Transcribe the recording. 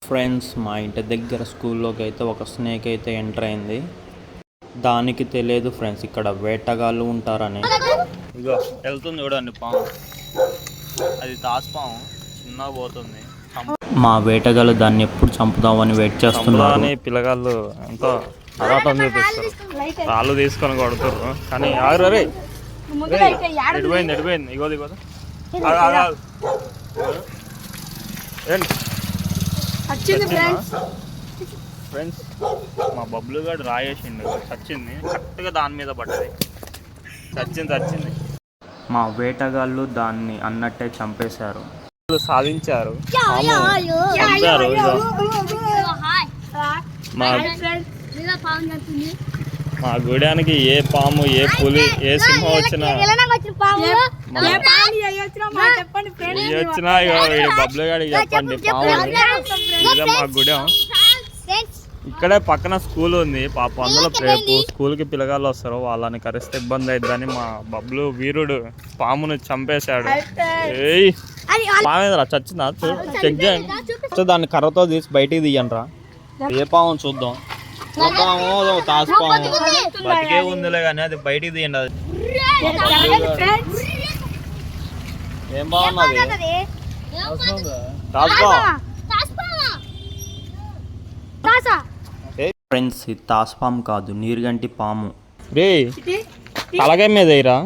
Friends, మా ఇంటి దగ్గర స్కూల్లోకి అయితే ఒక స్నేక్ అయితే ఎంటర్ అయింది. దానికి తెలియదు ఫ్రెండ్స్ ఇక్కడ వేటగాళ్ళు ఉంటారని. ఇగో వెళ్తుంది చూడండి పాము, అది తాసుపాము, చిన్నగా పోతుంది. మా వేటగాళ్ళు దాన్ని ఎప్పుడు చంపుదామని వెయిట్ చేస్తున్నారు. పిల్లగాళ్ళు ఎంతో అరాటం చూపిస్తారు, రాళ్ళు తీసుకొని కొడుతారు. కానీ ఆగరే ఎడిపోయింది ఎడిపోయింది. ఇగోది ఇగోది ఏంటి ఫ్రెండ్స్, మా బబ్లు గారు రాయేసిండు, చచ్చింది. కరెక్ట్గా దాని మీద పడ్డది, చచ్చింది. మా వేటగాళ్ళు దాన్ని అన్నట్టే చంపేశారు, సాధించారు. మా గూడానికి ఏ పాము, ఏ పులి, ఏ సింహం వచ్చినా బబ్లు గారికి చెప్పండి. పాము ఇదే మా గుడెం. ఇక్కడే పక్కన స్కూల్ ఉంది పాపం, అందులో రేపు స్కూల్కి పిల్లగాళ్ళు వస్తారు, వాళ్ళని కరిస్తే ఇబ్బంది అవుతుందని మా బబ్లు వీరుడు పామును చంపేశాడు. ఏయ్ పామేదరా, చచ్చిందా? చెక్ చేయండి. దాన్ని కర్రతో తీసి బయటికి తీయండి రా. ఏ పాము చూద్దాం. పాము తాసుపాము బతికే ఉందిలే కానీ అది బయటికి తీయండి. అది ఏం బాగున్నది? ఫ్రెండ్స్, ఇది తాసుపాము కాదు, నీరుగంటి పాము. రే తలకాయ మీద వేయరా.